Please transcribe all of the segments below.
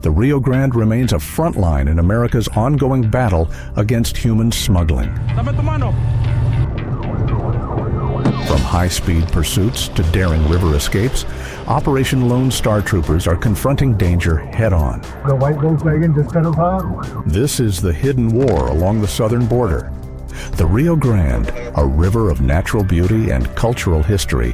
the Rio Grande remains a front line in America's ongoing battle against human smuggling. From high-speed pursuits to daring river escapes, Operation Lone Star troopers are confronting danger head-on. The white Volkswagen just cut off. This is the hidden war along the southern border. The Rio Grande, a river of natural beauty and cultural history,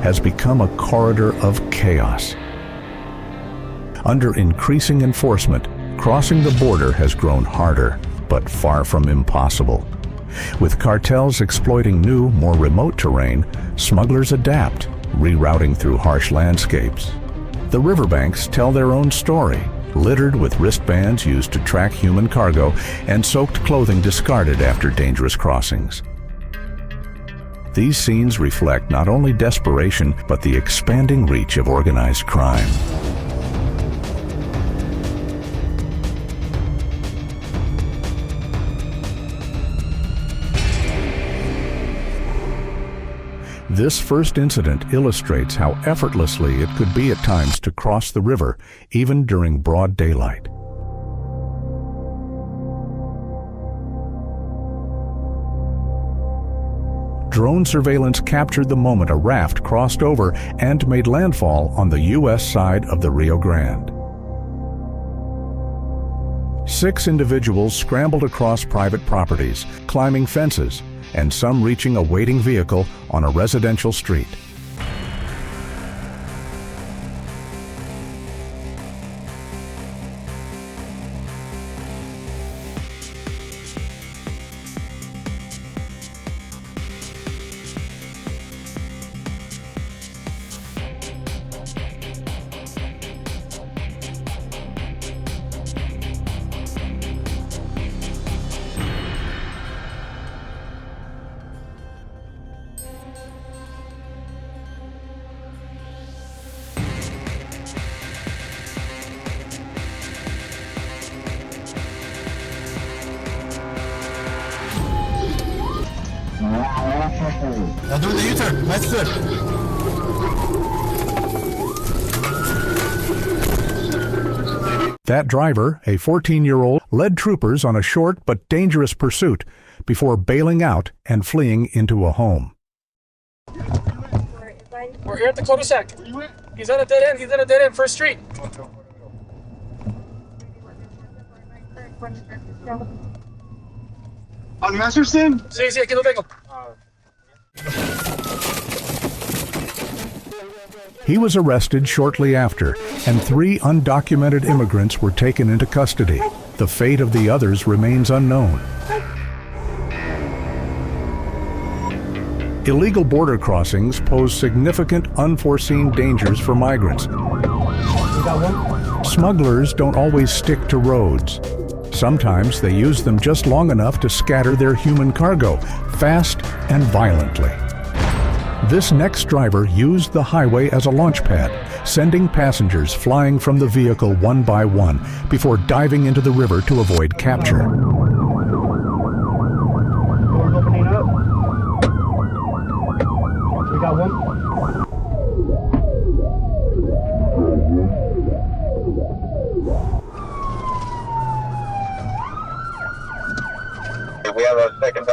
has become a corridor of chaos. Under increasing enforcement, crossing the border has grown harder, but far from impossible. With cartels exploiting new, more remote terrain, smugglers adapt, rerouting through harsh landscapes. The riverbanks tell their own story, littered with wristbands used to track human cargo and soaked clothing discarded after dangerous crossings. These scenes reflect not only desperation, but the expanding reach of organized crime. This first incident illustrates how effortlessly it could be at times to cross the river, even during broad daylight. Drone surveillance captured the moment a raft crossed over and made landfall on the U.S. side of the Rio Grande. 6 individuals scrambled across private properties, climbing fences, and some reaching a waiting vehicle on a residential street. Now do the U-turn. That's good. That driver, a 14-year-old, led troopers on a short but dangerous pursuit before bailing out and fleeing into a home. We're here at the cul-de-sac. He's on a dead end. He's on a dead end, First Street. On Masterson? Sí, aquí lo tengo. He was arrested shortly after, and 3 undocumented immigrants were taken into custody. The fate of the others remains unknown. Illegal border crossings pose significant unforeseen dangers for migrants. Smugglers don't always stick to roads. Sometimes they use them just long enough to scatter their human cargo, fast and violently. This next driver used the highway as a launch pad, sending passengers flying from the vehicle one by one before diving into the river to avoid capture. Opening up. We got one. We have a second.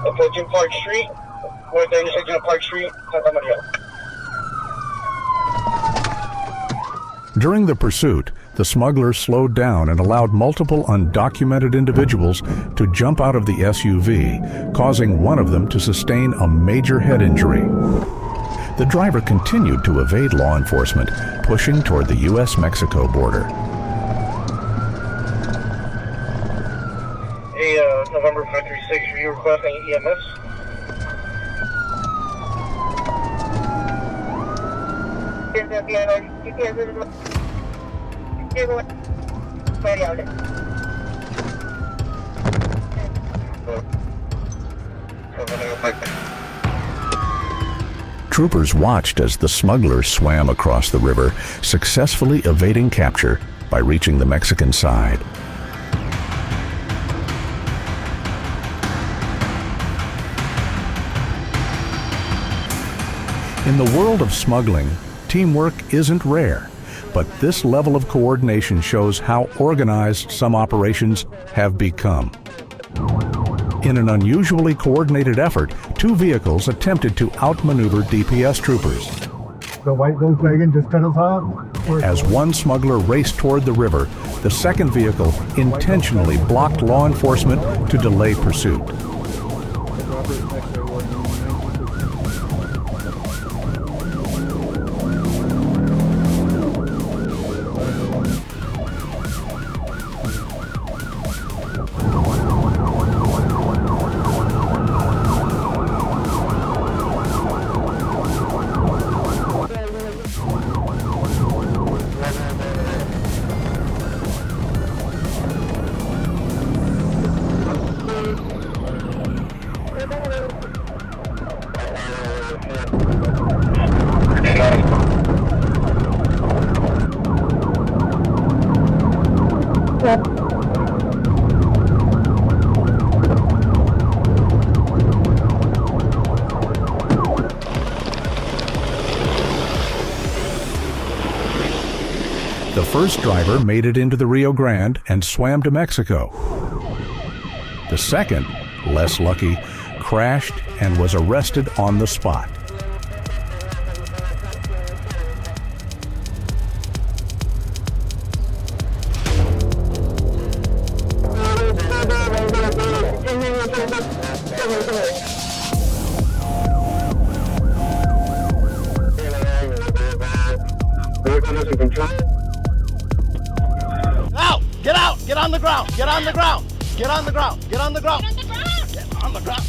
Approaching Park Street. We're at the intersection of Park Street, Santa Maria. During the pursuit, the smugglers slowed down and allowed multiple undocumented individuals to jump out of the SUV, causing one of them to sustain a major head injury. The driver continued to evade law enforcement, pushing toward the U.S.-Mexico border. Hey, November 536, are you requesting EMS? Troopers watched as the smugglers swam across the river, successfully evading capture by reaching the Mexican side. In the world of smuggling, teamwork isn't rare, but this level of coordination shows how organized some operations have become. In an unusually coordinated effort, two vehicles attempted to outmaneuver DPS troopers. The white Volkswagen just cut us off. As one smuggler raced toward the river, the second vehicle intentionally blocked law enforcement to delay pursuit. The first driver made it into the Rio Grande and swam to Mexico. The second, less lucky, crashed and was arrested on the spot. Out! Get out! Get on the ground! Get on the ground! Get on the ground! Get on the ground! Get on the ground!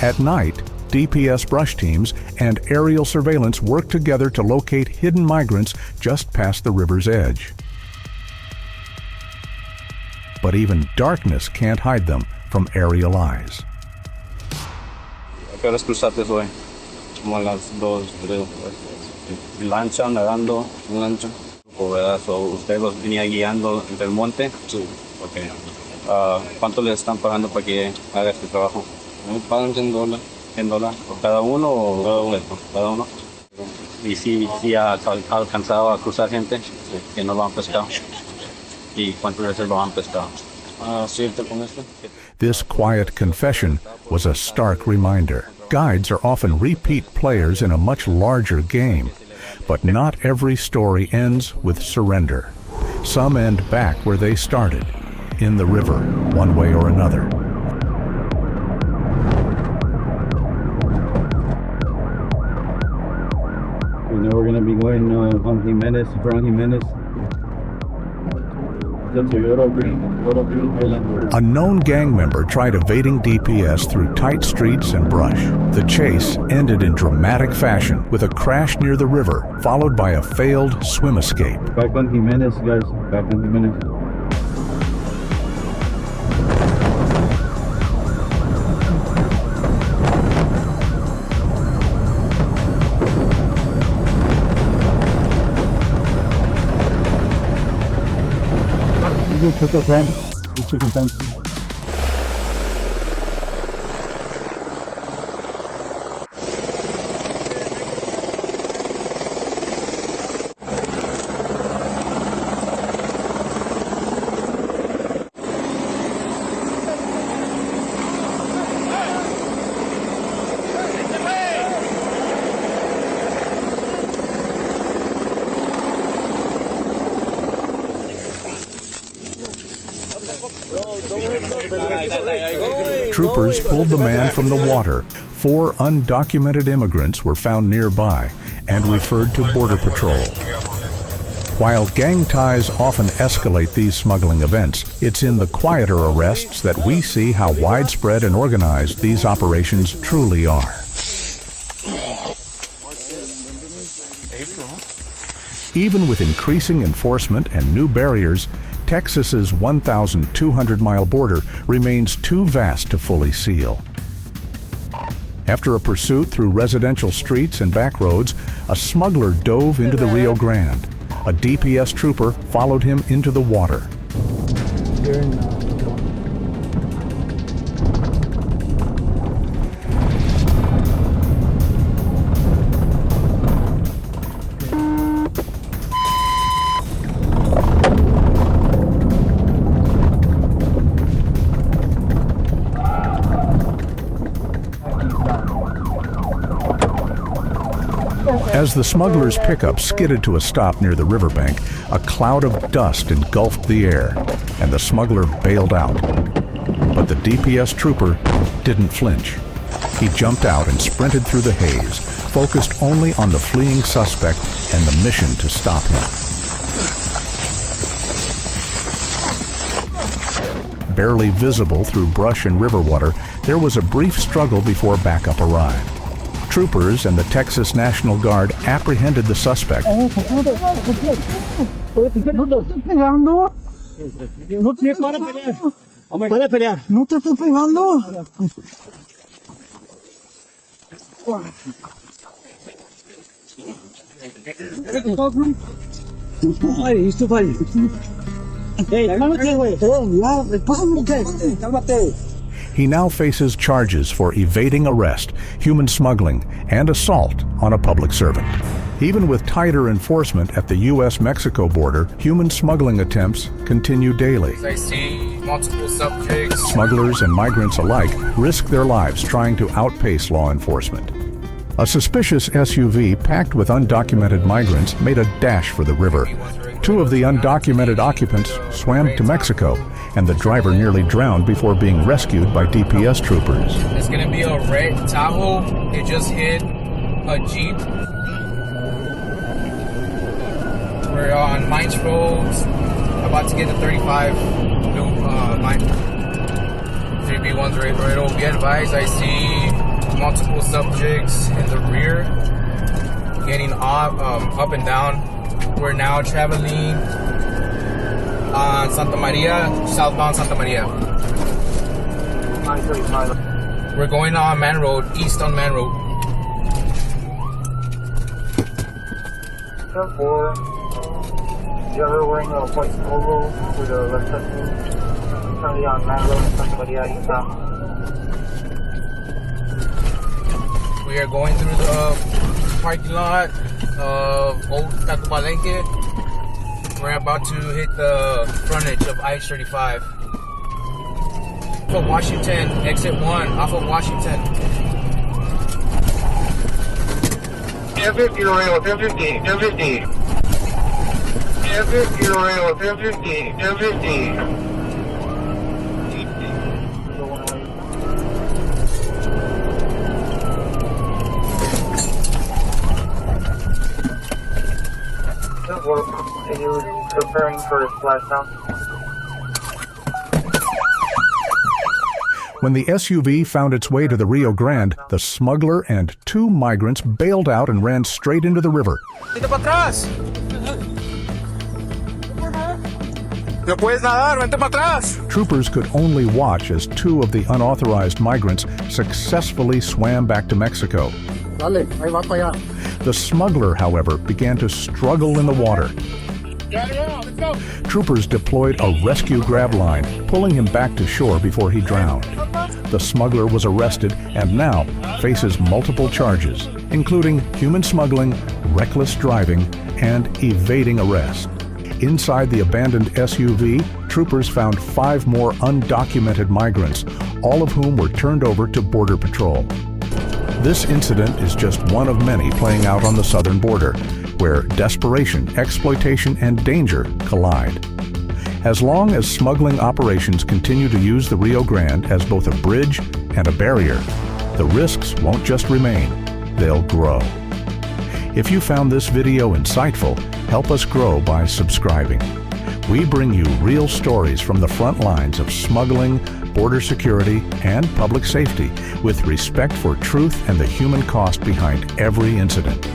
At night, DPS brush teams and aerial surveillance work together to locate hidden migrants just past the river's edge. But even darkness can't hide them from aerial eyes. ¿A qué horas cruzaste hoy? Como a las 2, creo. Lancha, nadando, en lancha. O, ¿verdad? So, ¿usted los venía guiando entre el monte? Sí. Okay. ¿Cuánto le están pagando para que haga este trabajo? Me pagan $10. $10. ¿Por cada uno o cada uno? Cada uno. ¿Y si ha alcanzado a cruzar gente que no lo han pescado? ¿Y cuántas veces lo han pescado? ¿Cierto con esto? This quiet confession was a stark reminder. Guides are often repeat players in a much larger game, but not every story ends with surrender. Some end back where they started, in the river, one way or another. We know we're going to be going on Jimenez, from Jimenez. A known gang member tried evading DPS through tight streets and brush. The chase ended in dramatic fashion with a crash near the river, followed by a failed swim escape. Back on Jimenez, guys. Back on Jimenez. You took a fence. You took a fence. Troopers pulled the man from the water. 4 undocumented immigrants were found nearby and referred to Border Patrol. While gang ties often escalate these smuggling events, it's in the quieter arrests that we see how widespread and organized these operations truly are. Even with increasing enforcement and new barriers, Texas's 1,200-mile border remains too vast to fully seal. After a pursuit through residential streets and back roads, a smuggler dove into the Rio Grande. A DPS trooper followed him into the water. As the smugglers' pickup skidded to a stop near the riverbank, a cloud of dust engulfed the air, and the smuggler bailed out. But the DPS trooper didn't flinch. He jumped out and sprinted through the haze, focused only on the fleeing suspect and the mission to stop him. Barely visible through brush and river water, there was a brief struggle before backup arrived. Troopers and the Texas National Guard apprehended the suspect. No te estoy pegando. Ay, esto vale. Cálmate, güey. Cálmate. He now faces charges for evading arrest, human smuggling, and assault on a public servant. Even with tighter enforcement at the U.S.-Mexico border, human smuggling attempts continue daily. I see multiple subjects. Smugglers and migrants alike risk their lives trying to outpace law enforcement. A suspicious SUV packed with undocumented migrants made a dash for the river. Two of the undocumented occupants swam to Mexico, and the driver nearly drowned before being rescued by DPS troopers. It's gonna be a red Tahoe. It just hit a Jeep. We're on Mines Road, about to get to 35. Mine. 3B1's Laredo. Be advised, I see multiple subjects in the rear, getting up and down. We're now traveling on Santa Maria, southbound Santa Maria. We're going on Man Road, east on Man Road. 10-4. You're wearing a white polo with a red section. Currently on Man Road in Santa Maria, eastbound. We are going through the parking lot of Old Tacobalenque. We're about to hit the frontage of I-35. Off of Washington, exit 1, off of Washington. 10-50 Laredo, 10-50, 10-50. 10-50 Laredo, 10-50, 10-50. We're preparing for a splashdown. When the SUV found its way to the Rio Grande, the smuggler and two migrants bailed out and ran straight into the river. ¡Vente para atrás! ¡No puedes nadar! ¡Vente para atrás! Troopers could only watch as two of the unauthorized migrants successfully swam back to Mexico. Dale, ahí va para allá. The smuggler, however, began to struggle in the water. Troopers deployed a rescue grab line, pulling him back to shore before he drowned. The smuggler was arrested and now faces multiple charges, including human smuggling, reckless driving, and evading arrest. Inside the abandoned SUV, troopers found 5 more undocumented migrants, all of whom were turned over to Border Patrol. This incident is just one of many playing out on the southern border, where desperation, exploitation, and danger collide. As long as smuggling operations continue to use the Rio Grande as both a bridge and a barrier, the risks won't just remain, they'll grow. If you found this video insightful, help us grow by subscribing. We bring you real stories from the front lines of smuggling, border security, and public safety, with respect for truth and the human cost behind every incident.